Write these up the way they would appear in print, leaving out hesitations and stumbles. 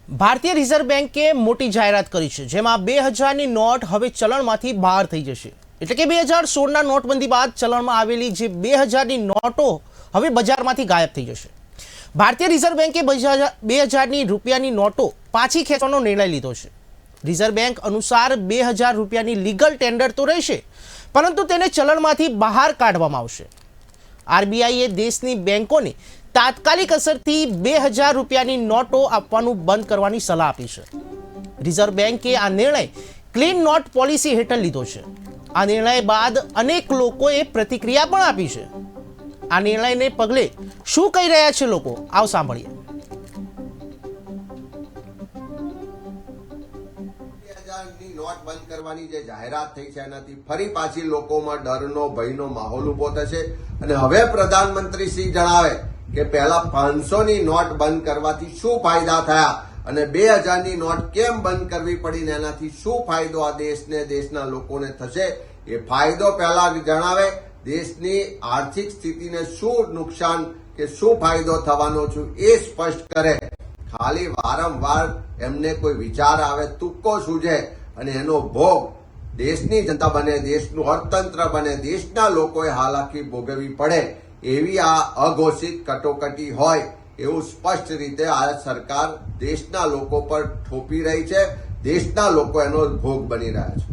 ભારતીય રિઝર્વ બેંકે મોટી જાહેરાત કરી છે, જેમાં 2000ની નોટ હવે ચલણમાંથી બહાર થઈ જશે। એટલે કે 2016ના નોટબંધી બાદ ચલણમાં આવેલી જે 2000ની નોટો હવે બજારમાંથી ગાયબ થઈ જશે। ભારતીય રિઝર્વ બેંકે 2000ની રૂપિયાની નોટો પાછી ખેંચવાનો નિર્ણય લીધો છે। રિઝર્વ બેંક અનુસાર 2000 રૂપિયાની લીગલ ટેન્ડર તો રહેશે, પરંતુ તેને ચલણમાંથી બહાર કાઢવામાં આવશે। આરબીઆઈએ દેશની બેંકોને તાત્કાલિક અસરથી 2000 રૂપિયાની નોટો આપવાનું બંધ કરવાની સલાહ આપી છે। રિઝર્વ બેંકે આ નિર્ણય ક્લીન નોટ પોલિસી હેઠળ લીધો છે। આ નિર્ણય બાદ અનેક લોકોએ પ્રતિક્રિયા પણ આપી છે। આ નિર્ણયને પગલે શું કહી રહ્યા છે લોકો, આવો સાંભળીએ। નોટ બંધ કરવાની જે જાહેરાત થઈ છે એનાથી ફરી પાછી લોકોમાં ડરનો ભયનો માહોલ ઉભો થશે અને હવે પ્રધાનમંત્રી શ્રી જણાવે કે પહેલા 500ની નોટ બંધ કરવાથી શું ફાયદા થયા અને 2000ની નોટ કેમ બંધ કરવી પડી ને એનાથી શું ફાયદો આ દેશને, દેશના લોકોને થશે એ ફાયદો પહેલા જણાવે। દેશની આર્થિક સ્થિતિને શું નુકસાન કે શું ફાયદો થવાનો છે એ સ્પષ્ટ કરે। ખાલી વારંવાર એમને કોઈ વિચાર આવે, તુક્કો સૂઝે અને એનો ભોગ દેશની જનતા બને, દેશનું અર્થતંત્ર બને, દેશના લોકોએ હાલાકી ભોગવવી પડે એવી આ અઘોષિત કટોકટી હોય એવું સ્પષ્ટ રીતે આ સરકાર દેશના લોકો પર થોપી રહી છે। દેશના લોકો એનો ભોગ બની રહ્યા છે।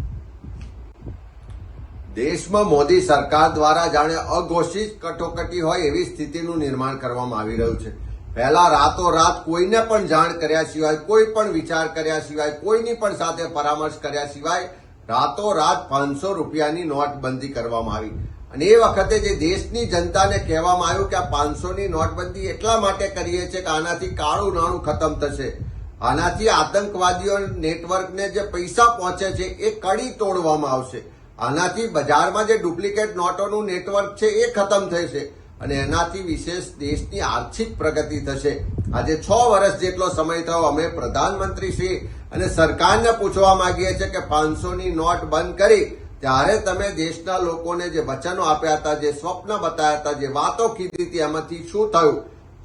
દેશમાં મોદી સરકાર દ્વારા જાણે અઘોષિત કટોકટી હોય એવી સ્થિતિનું નિર્માણ કરવામાં આવી રહ્યું છે। પહેલા રાતોરાત કોઈને પણ જાણ કર્યા સિવાય, કોઈ પણ વિચાર કર્યા સિવાય, કોઈની પણ સાથે પરામર્શ કર્યા સિવાય રાતોરાત 500 રૂપિયાની નોટબંધી કરવામાં આવી અને એ વખતે જે દેશની જનતાને કહેવામાં આવ્યું કે આ 500ની નોટબંધી એટલા માટે કરીએ છીએ કે આનાથી કાળું નાણું ખતમ થશે, આનાથી આતંકવાદીઓ નેટવર્કને જે પૈસા પહોંચે છે એ કડી તોડવામાં આવશે, આનાથી બજારમાં જે ડુપ્લિકેટ નોટોનું નેટવર્ક છે એ ખતમ થશે અને એનાથી વિશેષ દેશની આર્થિક પ્રગતિ થશે। આજે 6 વર્ષ જેટલો સમય થયો, અમે પ્રધાનમંત્રી શ્રી અને સરકારને પૂછવા માંગીએ છીએ કે 500ની નોટ બંધ કરી ત્યારે તમે દેશના લોકોને જે વચનો આપ્યા હતા, જે સ્વપ્ન બતાવ્યા હતા, જે વાતો કીધી હતી, એમાંથી શું થયું?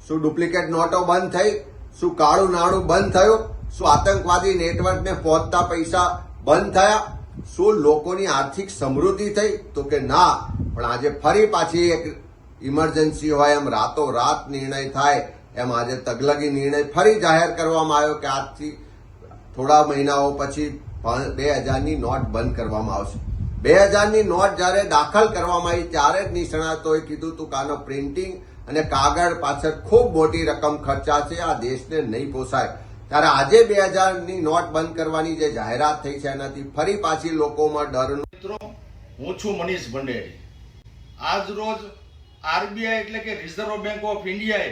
શું ડુપ્લિકેટ નોટો બંધ થઈ? શું કાળું નાણું બંધ થયું? શું આતંકવાદી નેટવર્કને પહોંચતા પૈસા બંધ થયા? શું લોકોની આર્થિક સમૃદ્ધિ થઈ? તો કે ના, પણ આજે ફરી પાછી એક ઇમરજન્સી હોય એમ રાતોરાત નિર્ણય થાય એમ આજે તગલગી નિર્ણય ફરી જાહેર કરવામાં આવ્યો કે આજથી થોડા મહિનાઓ પછી 2000ની નોટ બંધ કરવામાં આવશે। 2000ની નોટ જ્યારે દાખલ કરવામાં આવી ત્યારે જ નિષ્ણાતોએ કીધું હતું કે આનો પ્રિન્ટિંગ અને કાગળ પાછળ ખૂબ મોટી રકમ ખર્ચાશે, આ દેશને નહીં પોસાય। ત્યારે આજે 2000ની નોટ બંધ કરવાની જે જાહેરાત થઈ છે એનાથી ફરી પાછી લોકોમાં ડરનો। મિત્રો, હું છું મનીષ ભંડેરી। આજ રોજ આરબીઆઈ એટલે કે રિઝર્વ બેંક ઓફ ઇન્ડિયાએ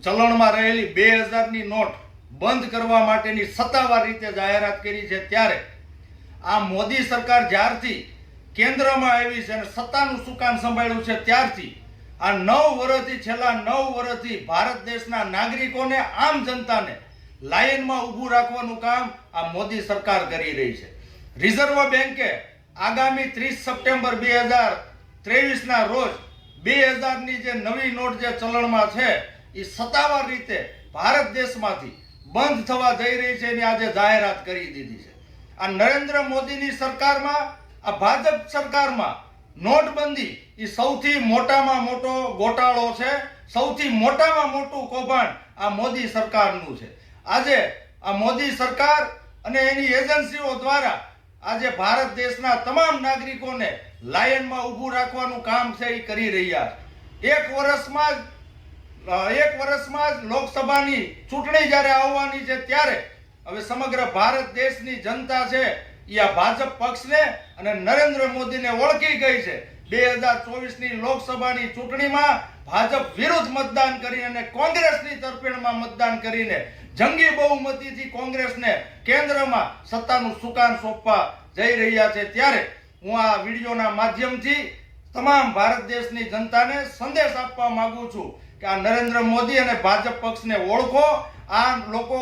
ચલણમાં રહેલી 2000ની નોટ બંધ કરવા માટેની સત્તાવાર રીતે જાહેરાત કરી છે। ત્યારે આ મોદી સરકાર જ્યારથી કેન્દ્રમાં આવી છે અને સત્તાનું સુકાન સંભાળ્યું છે ત્યારથી આ 9 વર્ષથી, છેલ્લા 9 વર્ષથી ભારત દેશના નાગરિકોને, આમ જનતાને લાઇનમાં ઊભું રાખવાનું કામ આ મોદી સરકાર કરી રહી છે। રિઝર્વ બેંકે આગામી 30 સપ્ટેમ્બર 2023ના રોજ 2000ની જે નવી નોટ જે ચલણમાં છે એ સત્તાવાર રીતે ભારત દેશમાંથી બંધ થવા જઈ રહી છે એની આજે જાહેરાત કરી દીધી છે। આ નરેન્દ્ર મોદીની સરકારમાં, આ ભાજપ સરકારમાં નોટબંધી એ સૌથી મોટામાં મોટો ગોટાળો છે, સૌથી મોટામાં મોટું કૌભાંડ આ મોદી સરકારનું છે। આજે આ મોદી સરકાર અને એની એજન્સીઓ દ્વારા આજે ભારત દેશના તમામ નાગરિકોને લાયનમાં ઊભું રાખવાનું કામ છે એ કરી રહ્યા છે। એક વર્ષમાં જ લોકસભાની ચૂંટણી જ્યારે આવવાની છે ત્યારે હવે સમગ્ર ભારત દેશની જનતા છે એ આ ભાજપ પક્ષને અને નરેન્દ્ર મોદીને ઓળખી ગઈ છે। 2024ની લોકસભાની ચૂંટણીમાં ભાજપ વિરુદ્ધ મતદાન કરીને અને કોંગ્રેસની તરફેણમાં મતદાન કરીને જંગી બહુમતીથી કોંગ્રેસને કેન્દ્રમાં સત્તાનું સુકાન સોંપવા જઈ રહ્યા છે। ત્યારે હું આ વિડીયોના માધ્યમથી તમામ ભારત દેશની જનતાને સંદેશ આપવા માંગુ છું કે આ નરેન્દ્ર મોદી અને ભાજપ પક્ષને ઓળખો। આ લોકો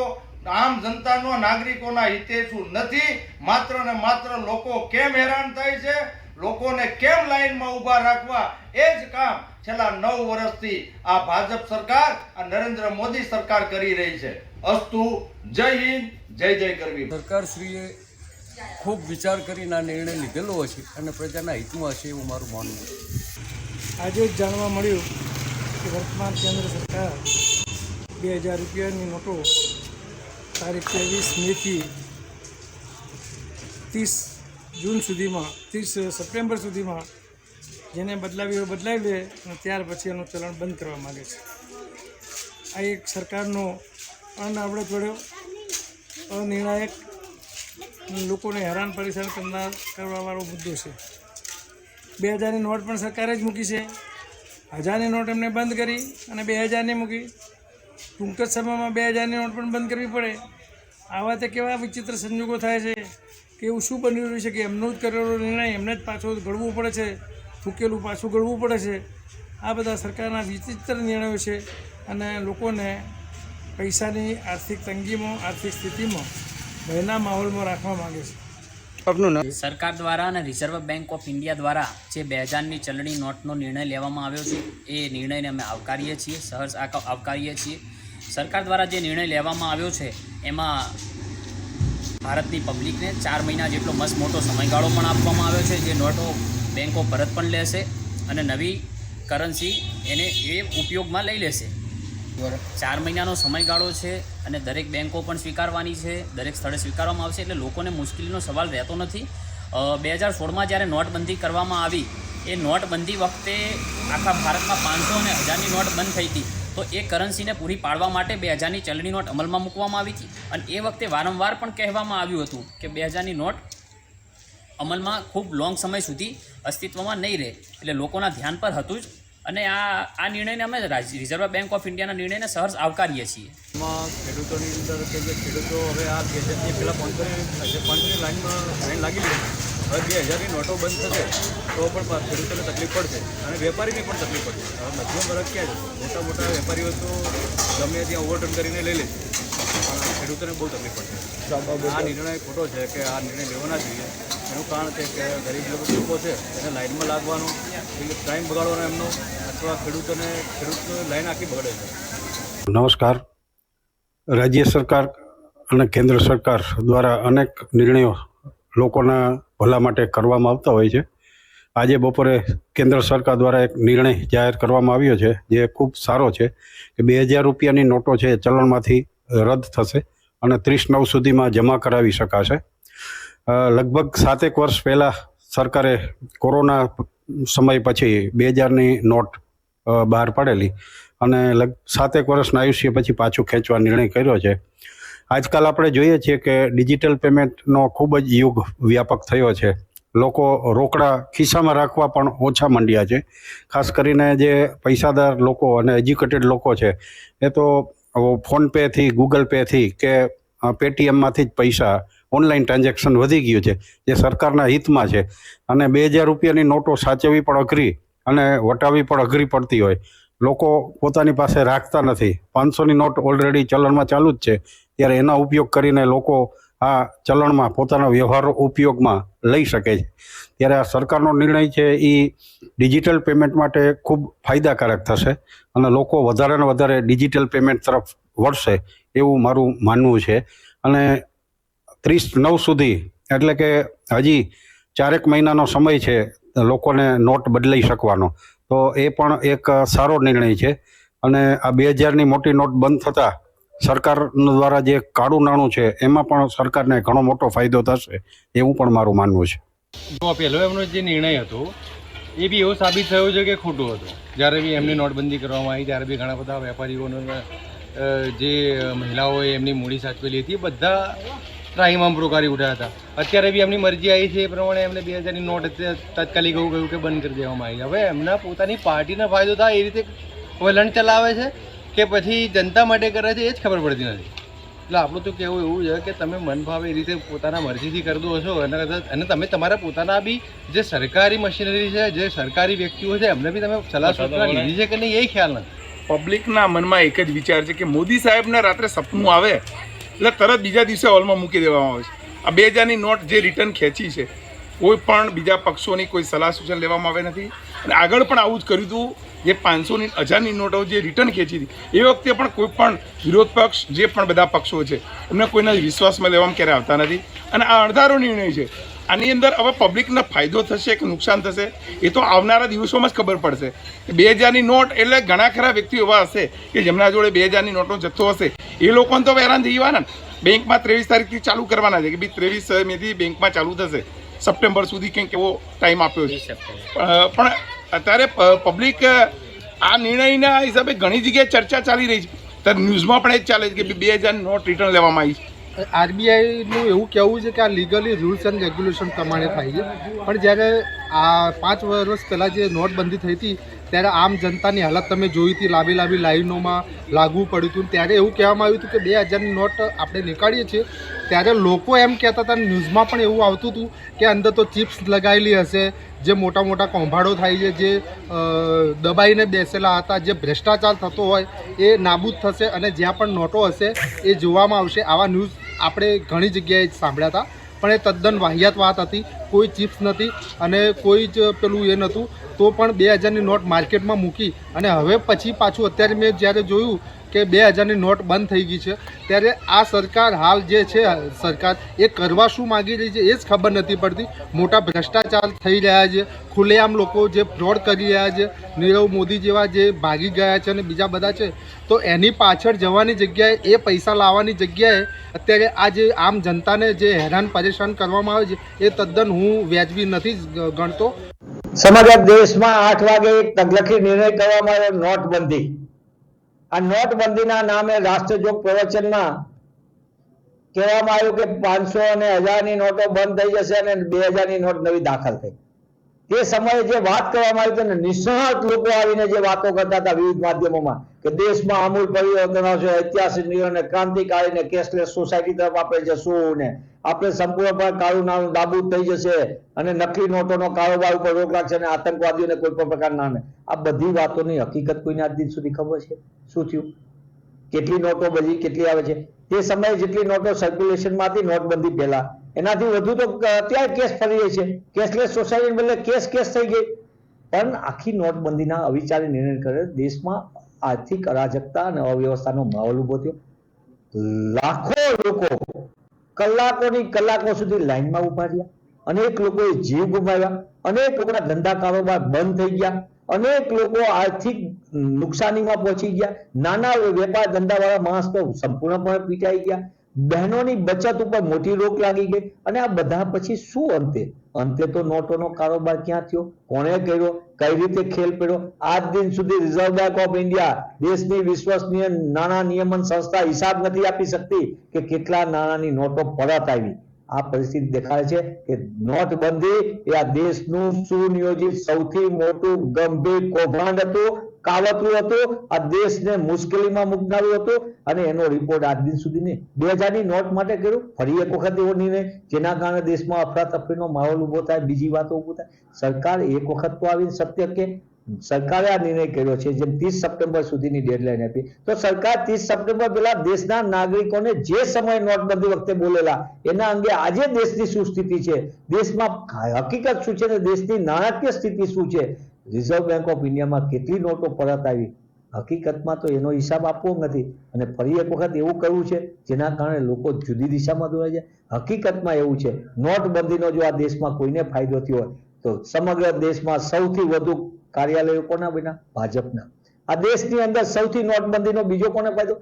આમ જનતાનો, નાગરિકોના હિતેશુ નથી, માત્ર ને માત્ર લોકો કેમ હેરાન થાય છે, લોકોને કેમ લાઈનમાં ઊભા રાખવા એ જ કામ છેલ્લા 9 વર્ષથી આ ભાજપ સરકાર આ નરેન્દ્ર મોદી સરકાર કરી રહી છે. અસ્તુ. જય હિન્દ, જય જય ગરવી. સરકારશ્રીએ ખૂબ વિચાર કરીને આ નિર્ણય લીધેલો હશે અને પ્રજાના હિતમાં હશે એવું મારું માનવું છે. આજે જ જાણવા મળ્યું કે વર્તમાન કેન્દ્ર સરકાર 2000 રૂપિયાની નોટો તારીખ 23 મેથી 30 જૂન સુધીમાં 30 સપ્ટેમ્બર સુધીમાં જેને બદલાવી હોય બદલાવી લે અને ત્યાર પછી એનું ચલણ બંધ કરવા માગે છે. આ એક સરકારનો અનાવડત વડ્યો અનિર્ણાયક લોકોને હેરાન પરેશાન કરવાવાળો મુદ્દો છે. 2000ની નોટ પણ સરકારે જ મૂકી છે. 1000ની નોટ એમને બંધ કરી અને 2000ની મૂકી. ટૂંક જ સમયમાં 2000ની નોટ પણ બંધ કરવી પડે. આવા તે કેવા વિચિત્ર સંજોગો થાય છે કે એવું શું બની રહ્યું છે કે એમનો જ કરેલો નિર્ણય એમને જ પાછો ઘડવું પડે છે, થૂકેલું પાછું ઘડવું પડે છે. આ બધા સરકારના વિચિત્ર નિર્ણયો છે અને લોકોને પૈસાની આર્થિક તંગીમાં, આર્થિક સ્થિતિમાં ભયના માહોલમાં રાખવા માગે છે. સરકાર દ્વારા અને રિઝર્વ બેંક ઓફ ઇન્ડિયા દ્વારા જે 2000ની ચલણી નોટનો નિર્ણય લેવામાં આવ્યો છે એ નિર્ણયને અમે આવકારીએ છીએ, સહર્ષ આવકારીએ છીએ. સરકાર દ્વારા જે નિર્ણય લેવામાં આવ્યો છે એમાં ભારતની પબ્લિકને 4 મહિના જેટલો મસ્ત મોટો સમયગાળો પણ આપવામાં આવ્યો છે. જે નોટો બેંકો પરત પણ લેશે અને નવી કરન્સી એને એ ઉપયોગમાં લઈ લેશે. 4 મહિનાનો સમયગાળો છે અને દરેક બેંકો પણ સ્વીકારવાની છે, દરેક સ્થળે સ્વીકારવામાં આવશે. એટલે લોકોને મુશ્કેલીનો સવાલ રહેતો નથી. 2016માં જ્યારે નોટબંધી કરવામાં આવી એ નોટબંધી વખતે આખા ભારતમાં 500 અને 1000ની નોટ બંધ થઈ હતી. તો એ કરન્સીને પૂરી પાડવા માટે 2000ની ચલણી નોટ અમલમાં મૂકવામાં આવી હતી અને એ વખતે વારંવાર પણ કહેવામાં આવ્યું હતું કે 2000ની નોટ અમલમાં ખૂબ લોંગ સમય સુધી અસ્તિત્વમાં નહીં રહે. એટલે લોકોના ધ્યાન પર હતું જ. અને આ નિર્ણયને અમે રિઝર્વ બેંક ઓફ ઇન્ડિયાના નિર્ણયને સહર્ષ આવકારીએ છીએ. એમાં ખેડૂતોની અંદર કે જે ખેડૂતો હવે આ 2000ની પહેલાં 500ની લાઈન લાગી લે, હવે 2000ની નોટો બંધ થશે તો પણ ખેડૂતોને તકલીફ પડશે અને વેપારીને પણ તકલીફ પડશે. હવે મધ્યમ વર્ગ ક્યાં છે? મોટા વેપારીઓ તો ગમે ત્યાં ઓવરટર્ન કરીને લઈ લે છે, પણ ખેડૂતોને બહુ તકલીફ પડશે. આ નિર્ણય ખોટો છે કે આ નિર્ણય લેવાના જોઈએ. એનું કારણ છે કે ગરીબ લોકો છે એને લાઇનમાં લાગવાનું, ટાઈમ બગાડવાનો એમનો, અથવા ખેડૂતોની લાઈન આખી બગડે છે. નમસ્કાર. રાજ્ય સરકાર અને કેન્દ્ર સરકાર દ્વારા અનેક નિર્ણયો લોકોના ભલા માટે કરવામાં આવતા હોય છે. આજે બપોરે કેન્દ્ર સરકાર દ્વારા એક નિર્ણય જાહેર કરવામાં આવ્યો છે જે ખૂબ સારો છે કે 2000 રૂપિયાની નોટો છે એ ચલણમાંથી રદ થશે અને 30/9 સુધીમાં જમા કરાવી શકાશે. લગભગ 7 વર્ષ પહેલાં સરકારે કોરોના સમય પછી 2000ની નોટ બહાર પાડેલી અને 7 વર્ષના આયુષ્ય પછી પાછું ખેંચવા નિર્ણય કર્યો છે. આજકાલ આપણે જોઈએ છીએ કે ડિજિટલ પેમેન્ટનો ખૂબ જ યુગ વ્યાપક થયો છે. લોકો રોકડા ખિસ્સામાં રાખવા પણ ઓછા માંડ્યા છે. ખાસ કરીને જે પૈસાદાર લોકો અને એજ્યુકેટેડ લોકો છે એ તો ફોનપેથી, ગૂગલ પેથી કે પેટીએમમાંથી જ પૈસા ઓનલાઈન ટ્રાન્ઝેક્શન વધી ગયું છે જે સરકારના હિતમાં છે. અને 2000 રૂપિયાની નોટો સાચવવી પણ અઘરી અને વટાવવી પણ અઘરી પડતી હોય. લોકો પોતાની પાસે રાખતા નથી. 500ની નોટ ઓલરેડી ચલણમાં ચાલુ જ છે, ત્યારે એના ઉપયોગ કરીને લોકો આ ચલણમાં પોતાના વ્યવહારો ઉપયોગમાં લઈ શકે છે. ત્યારે આ સરકારનો નિર્ણય છે એ ડિજિટલ પેમેન્ટ માટે ખૂબ ફાયદાકારક થશે અને લોકો વધારે ને વધારે ડિજિટલ પેમેન્ટ તરફ વળશે એવું મારું માનવું છે. અને 30/9 સુધી એટલે કે હજી 4 મહિનાનો સમય છે લોકોને નોટ બદલાઈ શકવાનો, તો એ પણ એક સારો નિર્ણય છે. અને આ 2000ની મોટી નોટ બંધ થતાં સરકાર દ્વારા જે કાળું નાણું છે એમાં પણ સરકારને ઘણો મોટો ફાયદો થશે એવું પણ મારું માનવું છે. તો પહેલો એમનો જે નિર્ણય હતો એ બી એવો સાબિત થયો છે કે ખોટો હતો. જ્યારે બી એમની નોટબંધી કરવામાં આવી ત્યારે બી ઘણા બધા વેપારીઓને જે મહિલાઓએ એમની મૂડી સાચવેલી હતી બધા ત્રાહિમામ પ્રોકારી ઉઠ્યા હતા. અત્યારે બી એમની મરજી આવી છે એ પ્રમાણે એમને 2000ની નોટ તાત્કાલિક એવું કહ્યું કે બંધ કરી દેવામાં આવી. હવે એમના પોતાની પાર્ટીને ફાયદો થાય એ રીતે વલણ ચલાવે છે કે પછી જનતા માટે કરે છે એ જ ખબર પડતી નથી. એટલે આપણું તો કહેવું એવું છે કે તમે મન ભાવે એ રીતે પોતાના મરજીથી કરતો હશો અને તમે તમારા પોતાના બી જે સરકારી મશીનરી છે, જે સરકારી વ્યક્તિઓ છે એમને બી તમે સલાહ સૂચના લીધી છે કે નહીં એ ખ્યાલ નથી. પબ્લિકના મનમાં એક જ વિચાર છે કે મોદી સાહેબને રાત્રે સપનું આવે એટલે તરત બીજા દિવસે હોલમાં મૂકી દેવામાં આવે છે. આ 2000ની નોટ જે રિટર્ન ખેંચી છે કોઈ પણ બીજા પક્ષોની કોઈ સલાહ સૂચન લેવામાં આવે નથી અને આગળ પણ આવું જ કર્યું હતું. જે 500ની 1000ની નોટો જે રિટર્ન ખેંચી હતી એ વખતે પણ કોઈ પણ વિરોધ પક્ષ જે પણ બધા પક્ષો છે એમને કોઈના વિશ્વાસમાં લેવામાં ક્યારે આવતા નથી અને આ અણધારો નિર્ણય છે. આની અંદર હવે પબ્લિકને ફાયદો થશે કે નુકસાન થશે એ તો આવનારા દિવસોમાં જ ખબર પડશે. 2000ની નોટ એટલે ઘણા ખરા વ્યક્તિઓ એવા હશે કે જેમના જોડે 2000ની નોટનો જથ્થો હશે એ લોકોને તો હેરાન થઈ જવાના. બેંકમાં 23 તારીખથી ચાલુ કરવાના છે કે ભાઈ 23 મેથી બેંકમાં ચાલુ થશે, સપ્ટેમ્બર સુધી કંઈક એવો ટાઈમ આપ્યો છે. પણ અત્યારે પબ્લિક આ નિર્ણયના હિસાબે ઘણી જગ્યાએ ચર્ચા ચાલી રહી છે. ત્યારે ન્યૂઝમાં પણ એ જ ચાલે છે કે 2000ની નોટ રિટર્ન લેવામાં આવી છે. આરબીઆઈનું એવું કહેવું છે કે આ લીગલી રૂલ્સ એન્ડ રેગ્યુલેશન પ્રમાણે થાય છે, પણ જ્યારે આ 5 વર્ષ પહેલાં જે નોટબંધી થઈ હતી ત્યારે આમ જનતાની હાલત તમે જોઈ હતી, લાંબી લાઈનોમાં લાગવું પડ્યું હતું. ત્યારે એવું કહેવામાં આવ્યું હતું કે 2000ની નોટ આપણે નીકાળીએ છીએ ત્યારે લોકો એમ કહેતા હતા, ન્યૂઝમાં પણ એવું આવતું હતું કે અંદર તો ચિપ્સ લગાવેલી હશે, જે મોટા મોટા કૌભાંડો થાય છે, જે દબાઈને બેસેલા હતા, જે ભ્રષ્ટાચાર થતો હોય એ નાબૂદ થશે અને જ્યાં પણ નોટો હશે એ જોવામાં આવશે. આવા ન્યૂઝ આપણે ઘણી જગ્યાએ સાંભળ્યા હતા, પણ એ તદ્દન વાહિયાત વાત હતી. કોઈ ચિપ્સ નથી અને કોઈ જ પેલું એ નહોતું, તો પણ 2000ની નોટ માર્કેટમાં મૂકી અને હવે પછી પાછું અત્યારે મેં જ્યારે જોયું કે 2000ની નોટ બંધ થઈ ગઈ છે ત્યારે આ સરકાર હાલ જે છે સરકાર એ કરવા શું માગી રહી છે એ જ ખબર નથી પડતી. મોટા ભ્રષ્ટાચાર થઈ રહ્યા છે, ખુલ્લેઆમ લોકો જે ફ્રોડ કરી રહ્યા છે, નીરવ મોદી જેવા જે ભાગી ગયા છે અને બીજા બધા છે, તો એની પાછળ જવાની જગ્યાએ એ પૈસા લાવવાની જગ્યાએ અત્યારે આ જે આમ જનતાને જે હેરાન પરેશાન કરવામાં આવે છે એ તદ્દન હું વ્યાજબી નથી ગણતો. સમગ્ર દેશમાં 8 વાગે એક તકલખી નિર્ણય કરવામાં આવ્યો, નોટબંધી. આ નોટબંધીના નામે રાષ્ટ્રજોગ પ્રવચનમાં કહેવામાં આવ્યું કે 500 અને 1000ની નોટો બંધ થઈ જશે અને 2000ની નોટ નવી દાખલ થઈ. તે સમયે જે વાત કરવામાં આવી હતી ને, નિષ્ણાત લોકો આવીને જે વાતો કરતા હતા વિવિધ માધ્યમોમાં કે દેશમાં આમૂલ પરિવર્તન આવશે, ઐતિહાસિક નિર્ણય, ક્રાંતિકારીને કેશલેસ સોસાયટી તરફ આપણે જશું ને આપણે સંપૂર્ણપણે કાળું નાણું નાબૂદ થઈ જશે અને નકલી નોટોનો કારોબાર ઉપર રોક લાગશે અને આતંકવાદીઓને કોઈ પણ પ્રકારના નામે. આ બધી વાતોની હકીકત કોઈને આજ દિન સુધી ખબર છે શું થયું? કેટલી નોટો બધી કેટલી આવે છે? તે સમયે જેટલી નોટો સર્ક્યુલેશનમાં હતી નોટબંધી પહેલા એનાથી વધુ તો અત્યારે કેસ ફરી રહી છે. કેશલેસ સોસાયટી બદલે કેસ થઈ ગઈ. પણ આખી નોટબંધીના અવિચારી નિર્ણય કરે દેશમાં આર્થિક અરાજકતા અને અવ્યવસ્થાનો માહોલ ઉભો થયો. લાખો લોકો કલાકો સુધી લાઈનમાં ઉભા રહ્યા, અનેક લોકોએ જીવ ગુમાવ્યા, અનેક લોકોના ધંધા કારોબાર બંધ થઈ ગયા, અનેક લોકો આર્થિક નુકસાનીમાં પહોંચી ગયા, નાના વેપાર ધંધાવાળા માણસ તો સંપૂર્ણપણે પીટાઈ ગયા, બહેનોની બચત ઉપર મોટી રોક લાગી ગઈ. અને આ બધા પછી શું અંતે તો નોટોનો કારોબાર ક્યાં થયો, કોણે કર્યો, કઈ રીતે ખેલ પડ્યો? આજ દિન સુધી રિઝર્વ બેંક ઓફ ઇન્ડિયા દેશની વિશ્વસનીય નાણાં નિયમન સંસ્થા હિસાબ નથી આપી શકતી કે કેટલા નાણાંની નોટો પરત આવી. આ પરિસ્થિતિ દેખાય છે કે નોટબંધી એ આ દેશનું સુનિયોજિત સૌથી મોટું ગંભીર કૌભાંડ હતું, કાવતરું હતું, આ દેશને મુશ્કેલીમાં મૂકનારું હતું અને એનો રિપોર્ટ આજ દિન સુધી નહીં. 2000ની નોટ માટે કર્યું ફરી એક વખત એવો નિર્ણય જેના કારણે દેશમાં અફરાતફરીનો માહોલ ઉભો થાય, બીજી વાતો ઉભો થાય. સરકાર એક વખત તો આવીને સત્ય કે સરકારે આ નિર્ણય કર્યો છે જેમ 30 સપ્ટેમ્બર સુધીની ડેડલાઈન આપી, તો સરકાર 30 સપ્ટેમ્બર પહેલા દેશના નાગરિકોને જે સમય નોટબંધી વખતે બોલેલા એના અંગે આજે દેશની શું સ્થિતિ છે, દેશમાં હકીકત શું છે, દેશની નાણાકીય સ્થિતિ શું છે, રિઝર્વ બેંક ઓફ ઇન્ડિયામાં કેટલી નોટો પરત આવી, હકીકતમાં તો એનો હિસાબ આપવો નથી. અને ફરી એક વખત એવું કરવું છે જેના કારણે લોકો જુદી દિશામાં દોરાય છે. હકીકતમાં એવું છે નોટબંધીનો જો આ દેશમાં કોઈને ફાયદો થયો હોય તો સમગ્ર દેશમાં સૌથી વધુ કાર્યાલયો કોના બન્યા? ભાજપના. આ દેશની અંદર સૌથી નોટબંધીનો બીજો કોને ફાયદો?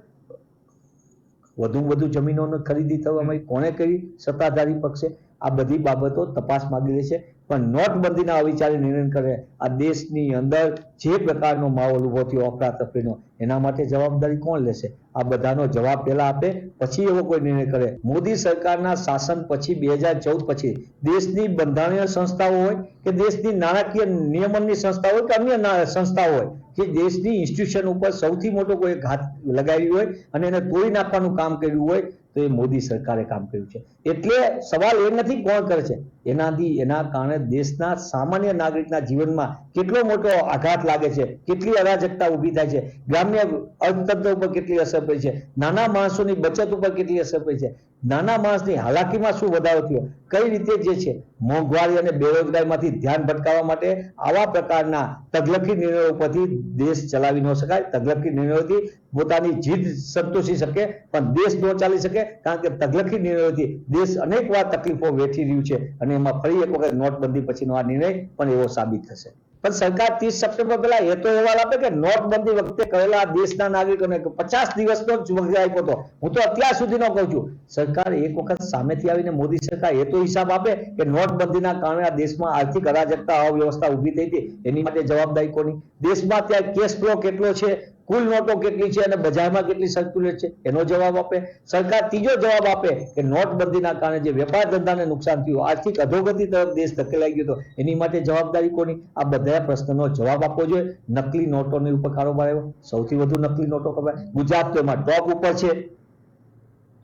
વધુ જમીનોની ખરીદી થવામાં કોણે કરી? સત્તાધારી પક્ષે. આ બધી બાબતો તપાસ માંગી રહી છે. પણ નોટબંધીના અવિચારી નિર્ણય કરે આ દેશની અંદર જે પ્રકારનો માહોલ ઉભો થયો અફરાતફરીનો, એના માટે જવાબદારી કોણ લેશે? આ બધાનો જવાબ પહેલા આપે પછી એવો કોઈ નિર્ણય કરે. મોદી સરકારના શાસન પછી 2014 પછી દેશની બંધારણીય સંસ્થાઓ હોય કે દેશની નાણાકીય નિયમનની સંસ્થા હોય કે અન્ય સંસ્થાઓ હોય કે દેશની ઇન્સ્ટિટ્યુશન ઉપર સૌથી મોટો કોઈ ઘાત લગાવી હોય અને એને તોડી નાખવાનું કામ કર્યું હોય તો એ મોદી સરકારે કામ કર્યું છે. એટલે સવાલ એ નથી કોણ કરે છે, એના કારણે દેશના સામાન્ય નાગરિકના જીવનમાં કેટલો મોટો આઘાત લાગે છે, કેટલી અરાજકતા ઊભી થાય છે, ગ્રામ્ય અર્થતંત્ર ઉપર કેટલી અસર પડી છે, નાના માણસોની બચત ઉપર કેટલી અસર પડી છે, નાના માણસની હાલાકીમાં શું વધારો થયો. કઈ રીતે જે છે મોંઘવારી અને બેરોજગારીમાંથી ધ્યાન ભટકાવવા માટે આવા પ્રકારના તગલખી નિર્ણયો ઉપરથી દેશ ચલાવી ન શકાય. તગલખી નિર્ણયોથી પોતાની જીદ સંતોષી શકે પણ દેશ ન ચાલી શકે, કારણ કે તગલખી નિર્ણયોથી દેશ અનેક વાર તકલીફો વેઠી રહ્યું છે અને એમાં ફરી એક વખત નોટબંધી પછીનો આ નિર્ણય પણ એવો સાબિત થશે. પણ સરકાર 30 સપ્ટેમ્બર પહેલા એ તો અહેવાલ આપે કે નોટબંધી વખતે કરેલા દેશના નાગરિકોને 50 દિવસનો જ વખત આપ્યો હતો. હું તો અત્યાર સુધીનો કહું છું, સરકાર એક વખત સામેથી આવીને મોદી સરકાર એ તો હિસાબ આપે કે નોટબંધીના કારણે આ દેશમાં આર્થિક અરાજકતા અવ્યવસ્થા ઊભી થઈ હતી, એની માટે જવાબદારી કોની? દેશમાં ત્યાં કેશ ફ્લો કેટલો છે, કુલ નોટો કેટલી છે અને બજારમાં કેટલી સર્ક્યુલેટ છે, એનો જવાબ આપે. સરકાર ત્રીજો જવાબ આપે કે નોટબંધીના કારણે જે વેપાર ધંધાને નુકસાન થયું, આર્થિક અધોગતિ તરફ દેશ ધકેલાઈ ગયો હતો, એની માટે જવાબદારી કોની? આ બધા પ્રશ્નનો જવાબ આપવો જોઈએ. નકલી નોટોની ઉપર કારોબાર આવ્યો, સૌથી વધુ નકલી નોટો કરાય, ગુજરાત તો એમાં ટોપ ઉપર છે.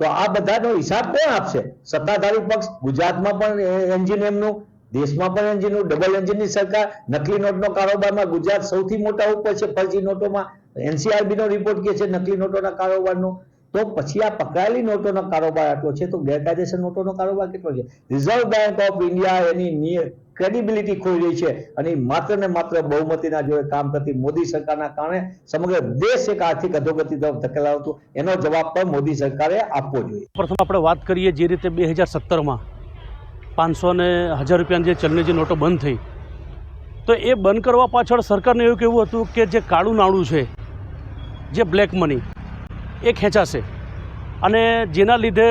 તો આ બધાનો હિસાબ કોણ આપશે? સત્તાધારી પક્ષ. ગુજરાતમાં પણ એન્જિન એમનું, દેશમાં પણ એન્જિનનું, ડબલ એન્જિનની સરકાર. નકલી નોટનો કારોબારમાં ગુજરાત સૌથી મોટા ઉપર છે ફરજી નોટોમાં. NCRB નો રિપોર્ટ કે છે નકલી નોટોના કારોબારનો. તો પછી આ પકડાયેલી નોટોનો કારોબાર આટલો છે, તો ગેરકાયદેસર નોટોનો કારોબાર કેટલો છે? Reserve bank of India any credibility ખોઈ રહી છે અને માત્ર ને માત્ર બહુમતીના જોડે કામ કરતી મોદી સરકારના કારણે સમગ્ર દેશ એક આર્થિક અધોગતિ તરફ ધકેલાયો હતો. એનો જવાબ પણ મોદી સરકારે આપવો જોઈએ. પ્રથમ આપણે વાત કરીએ જે રીતે 2017માં 500 ને 1000 રૂપિયાની જે ચલણી જે નોટો બંધ થઈ, તો એ બંધ કરવા પાછળ સરકારને એવું કહેવું હતું કે જે કાળું નાણું છે, જે બ્લેક મની, એ ખેંચાશે અને જેના લીધે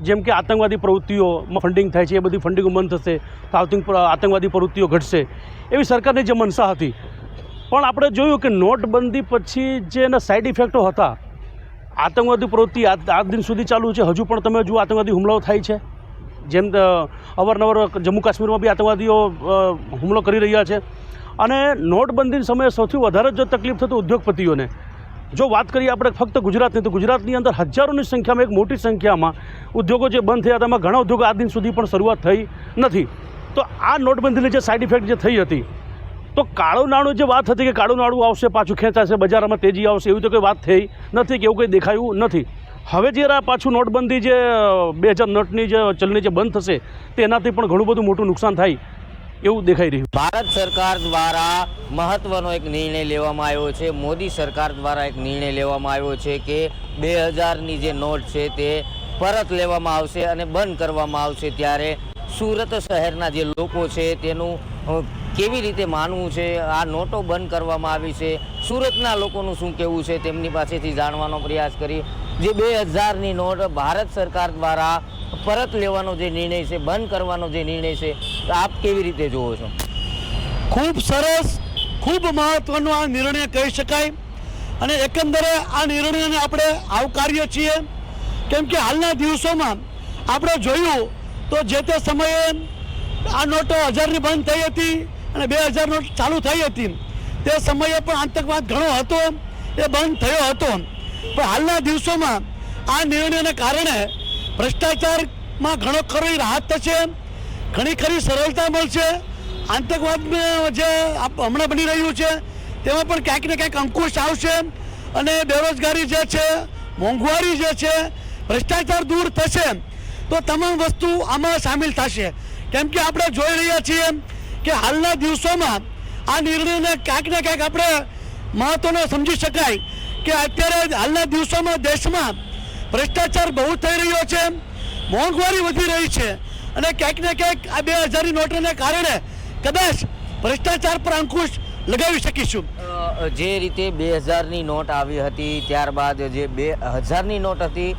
જેમ કે આતંકવાદી પ્રવૃત્તિઓમાં ફંડિંગ થાય છે એ બધી ફંડિંગ બંધ થશે, તો આતંકવાદી પ્રવૃત્તિઓ ઘટશે, એવી સરકારની જે મનસા હતી. પણ આપણે જોયું કે નોટબંધી પછી જે એના સાઇડ ઇફેક્ટો હતા, આતંકવાદી પ્રવૃત્તિ આજ દિન સુધી ચાલુ છે. હજુ પણ તમે જુઓ આતંકવાદી હુમલાઓ થાય છે, જેમ અવારનવાર જમ્મુ કાશ્મીરમાં બી આતંકવાદીઓ હુમલો કરી રહ્યા છે. અને નોટબંધી સમયે સૌથી વધારે જો તકલીફ થતી ઉદ્યોગપતિઓને. જો વાત કરીએ આપણે ફક્ત ગુજરાતની, તો ગુજરાતની અંદર હજારોની સંખ્યામાં, એક મોટી સંખ્યામાં ઉદ્યોગો જે બંધ થયા હતા, એમાં ઘણા ઉદ્યોગો આજ દિન સુધી પણ શરૂઆત થઈ નથી. તો આ નોટબંધીની જે સાઇડ ઇફેક્ટ જે થઈ હતી, તો કાળું નાણું જે વાત હતી કે કાળું નાણું આવશે, પાછું ખેંચાશે, બજારમાં તેજી આવશે, એવી તો કોઈ વાત થઈ નથી કે એવું કંઈ દેખાયું નથી. હવે જે પાછું નોટબંધી જે 2000 નોટની જે ચલણી જે બંધ થશે, તેનાથી પણ ઘણું બધું મોટું નુકસાન થાય એવું દેખાઈ રહ્યું. ભારત સરકાર દ્વારા મહત્વનો એક નિર્ણય લેવામાં આવ્યો છે. મોદી સરકાર દ્વારા એક નિર્ણય લેવામાં આવ્યો છે કે 2000ની જે નોટ છે તે પરત લેવામાં આવશે અને બંધ કરવામાં આવશે. ત્યારે સુરત શહેરના જે લોકો છે તેનું કેવી રીતે માનવું છે? આ નોટો બંધ કરવામાં આવી છે, સુરતના લોકોનું શું કહેવું છે, તેમની પાસેથી જાણવાનો પ્રયાસ કરી. જે 2000ની નોટ ભારત સરકાર દ્વારા પરત લેવાનો જે નિર્ણય છે, બંધ કરવાનો જે નિર્ણય છે, આપ કેવી રીતે જુઓ છો? ખૂબ સરસ, ખૂબ મહત્વનો આ નિર્ણય કહી શકાય અને એકંદરે આ નિર્ણયને આપણે આવકારીએ છીએ. કેમ કે હાલના દિવસોમાં આપણે જોયું તો જે તે સમયે આ નોટો 1000ની બંધ થઈ હતી અને 2000 નોટ ચાલુ થઈ હતી. તે સમયે પણ આતંકવાદ ઘણો હતો, એ બંધ થયો હતો. પણ હાલના દિવસોમાં આ નિર્ણયને કારણે ભ્રષ્ટાચારમાં ઘણો ખરી રાહત થશે, ઘણી ખરી સરળતા મળશે. આતંકવાદમાં જે હમણાં બની રહ્યું છે તેમાં પણ ક્યાંક ને ક્યાંક અંકુશ આવશે અને બેરોજગારી જે છે, મોંઘવારી જે છે, ભ્રષ્ટાચાર દૂર થશે. તો તમામ વસ્તુ આમાં સામેલ થશે. કેમ કે આપણે જોઈ રહ્યા છીએ કે હાલના દિવસોમાં આ નિર્ણયને ક્યાંક ને ક્યાંક આપણે મહત્વનો સમજી શકાય કે અત્યારે હાલના દિવસોમાં દેશમાં ભ્રષ્ટાચાર બહુ થઈ રહ્યો છે, મોંઘવારી વધી રહી છે અને ક્યાંક ને ક્યાંક આ 2000ની નોટોને કારણે કદાચ ભ્રષ્ટાચાર પર અંકુશ લગાવી શકીશું. જે રીતે 2000ની નોટ આવી હતી, ત્યારબાદ જે 2000ની નોટ હતી,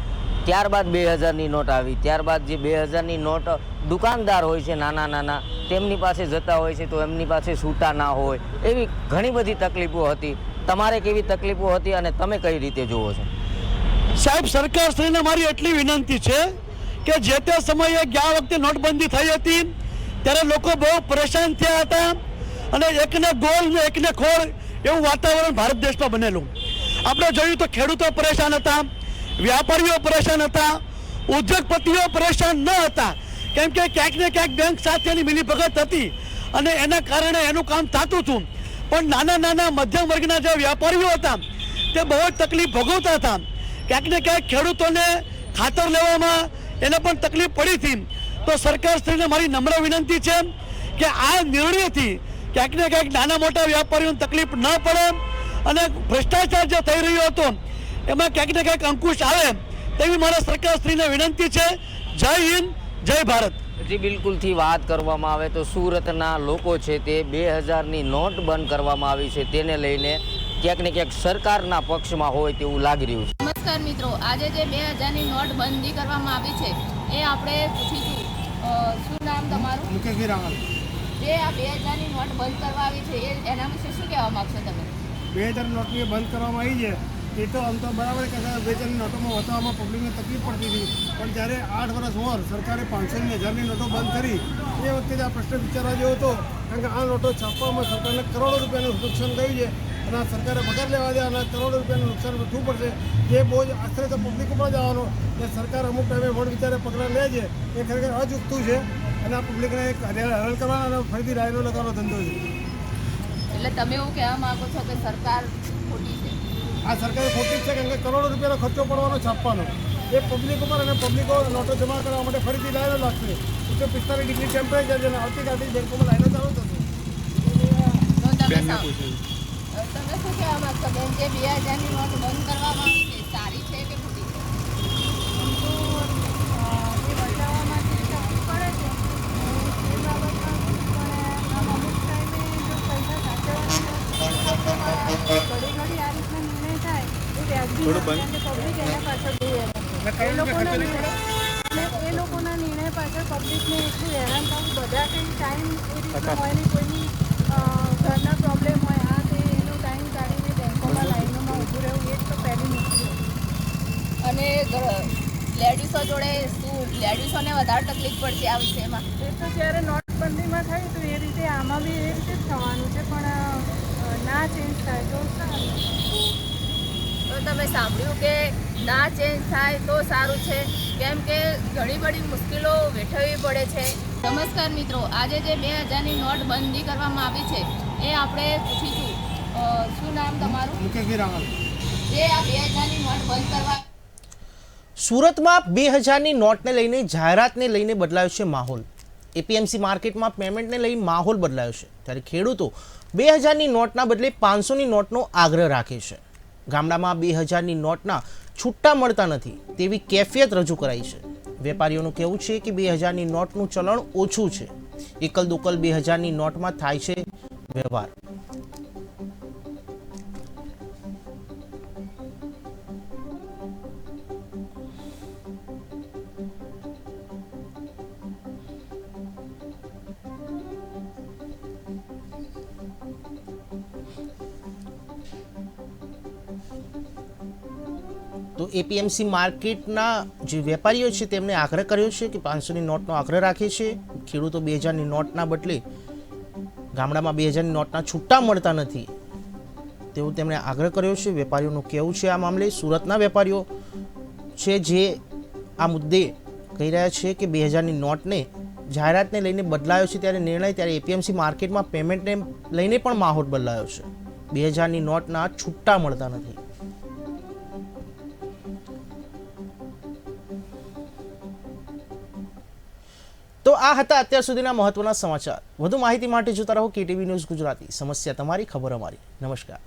ત્યારબાદ 2000ની નોટ આવી, ત્યારબાદ જે 2000ની નોટ દુકાનદાર હોય છે નાના નાના, તેમની પાસે જતા હોય છે તો એમની પાસે છૂટા ના હોય, એવી ઘણી બધી તકલીફો હતી. તમારે કેવી તકલીફો હતી અને તમે કઈ રીતે જુઓ છો? સાહેબ, સરકારશ્રીને મારી એટલી વિનંતી છે કે જે તે સમયે ગયા વખતે નોટબંધી થઈ હતી ત્યારે લોકો બહુ પરેશાન થયા હતા અને એકને ગોળ ને એકને ખોળ એવું વાતાવરણ ભારત દેશમાં બનેલું. આપણે જોયું તો ખેડૂતો પરેશાન હતા, વ્યાપારીઓ પરેશાન હતા, ઉદ્યોગપતિઓ પરેશાન ન હતા. કેમ કે ક્યાંક ને ક્યાંક બેંક સાથેની મિલીભગત હતી અને એના કારણે એનું કામ થતું હતું. પણ નાના નાના મધ્યમ વર્ગના જે વ્યાપારીઓ હતા તે બહુ જ તકલીફ ભોગવતા હતા. ક્યાંક ને ક્યાંક ખેડૂતોને ખાતર લેવામાં એને પણ તકલીફ પડી હતી. તો સરકારશ્રીને મારી નમ્ર વિનંતી છે કે આ નિર્ણયથી ક્યાંક ને ક્યાંક નાના મોટા વેપારીઓને તકલીફ ન પડે અને ભ્રષ્ટાચાર જે થઈ રહ્યો હતો એમાં ક્યાંક ને ક્યાંક અંકુશ આવે તેવી મારા સરકારશ્રીને વિનંતી છે. જય હિન્દ, જય ભારત. જી બિલકુલથી વાત કરવામાં આવે તો સુરતના લોકો છે તે 2000ની નોટ બંધ કરવામાં આવી છે તેને લઈને ક્યાંક ને ક્યાંક સરકારના પક્ષમાં હોય તેવું લાગી રહ્યું છે. નમસ્કાર મિત્રો, આજે જે 2000ની નોટ બંધી કરવામાં આવી છે એ આપણે પૂછીશું. શું નામ તમારું? મુકેશભાઈ રાવલ. જે આ 2000ની નોટ બંધ કરવા આવી છે એના વિશે શું કહેવા માગશો તમે? 2000 નોટની બંધ કરવામાં આવી છે એ તો આમ તો બરાબર કે 2000ની નોટોમાં વટાવવામાં પબ્લિકને તકલીફ પડતી હતી, પણ જ્યારે 8 વર્ષ ઓર સરકારે 500ની 1000ની નોટો બંધ કરી એ વખતે આ પ્રશ્ન વિચારવા જેવો હતો, કારણ કે આ નોટો છાપવામાં સરકારને કરોડો રૂપિયાનું નુકસાન થયું છે અને આ સરકારે પગાર લેવા દે અને કરોડો રૂપિયાનું નુકસાન વધવું પડશે. જે બોજ આશરે તો પબ્લિક ઉપર જવાનો એટલે સરકાર અમુક ટાઈમે વડ વિચારે પગલાં લે છે એ ખરેખર અચૂકતું છે અને આ પબ્લિકને એક હલ કરવાનો અને ફરીથી રાયનો લગાવવાનો ધંધો છે. એટલે તમે એવું કહેવા માંગો છો કે સરકાર ખોટી છે? આ સરકારે ખોટી છે, કારણ કે કરોડો રૂપિયાનો ખર્ચો પડવાનો છાપવાનો એ પબ્લિક ઉપર અને પબ્લિકો નોટો જમા કરવા માટે ફરીથી લાઈનો લાગશે. 145 ડિગ્રી ટેમ્પરેચર છે અને આવતીકાલથી બેંકોમાં લાઈનો ચાલુ થશે. તમે શું કહેવા માંગશો બેન? જે 2000ની નોટ બંધ કરવામાં આવી છે સારી છે કે ખોટી છે? એ લોકોના નિર્ણય પાછળ પબ્લિકને એટલું હેરાન થવું, બધા કંઈ ટાઈમ એ રીતના હોય ને, કોઈની ઘરના પ્રોબ્લેમ હોય આ તે એનો ટાઈમ કાઢીને બેંકોમાં લાઈનોમાં ઊભું રહેવું એ જ તો પહેલી મુશ્કેલી. અને લેડીઝો જોડે લેડીઝોને વધારે તકલીફ પડશે આ વિષયમાં? એ તો જ્યારે નોટબંધીમાં થાય તો એ રીતે આમાં બી એ રીતે જ થવાનું છે, પણ ના ચેન્જ થાય તો સારું. તો તમે સાંભળ્યું કે ના ચેન્જ થાય તો સારું છે, કેમ કે ઘણી બધી મુશ્કેલો વેઠવવી પડે છે. નમસ્કાર મિત્રો, આજે જે 2000ની નોટ બંધી કરવામાં આવી છે એ આપણે પૂછીશું. શું નામ તમારું? મુકેશભાઈ રાવલ. જે આ 2000ની નોટ બંધ કરવા સુરતમાં 2000ની નોટને લઈને જાહેરાતને લઈને બદલાયો છે માહોલ. એપીએમસી માર્કેટમાં પેમેન્ટને લઈને માહોલ બદલાયો છે, ત્યારે ખેડૂતો 2000ની નોટના બદલે 500ની નોટનો આગ્રહ રાખે છે. ગામડામાં 2000ની નોટના છૂટા મળતા નથી તેવી કેફિયત રજૂ કરાઈ છે. વેપારીઓનું કહેવું છે કે 2000ની નોટનું ચલણ ઓછું છે. એકલ દોકલ 2000ની નોટમાં થાય છે વ્યવહાર. તો એપીએમસી માર્કેટના જે વેપારીઓ છે તેમણે આગ્રહ કર્યો છે કે 500ની નોટનો આગ્રહ રાખે છે. ખેડૂતો 2000ની નોટના બદલે ગામડામાં 2000ની નોટના છૂટા મળતા નથી તેવું તેમણે આગ્રહ કર્યો છે. વેપારીઓનું કહેવું છે આ મામલે. સુરતના વેપારીઓ છે જે આ મુદ્દે કહી રહ્યા છે કે 2000ની નોટને જાહેરાતને લઈને બદલાયો છે ત્યારે નિર્ણય, ત્યારે એપીએમસી માર્કેટમાં પેમેન્ટને લઈને પણ માહોલ બદલાયો છે. 2000ની નોટના છૂટા મળતા નથી. તો આ હતા અત્યાર સુધીના મહત્વના સમાચાર. વધુ માહિતી માટે જોતા રહો KTV ન્યૂઝ ગુજરાતી. સમસ્યા તમારી, ખબર અમારી. નમસ્કાર.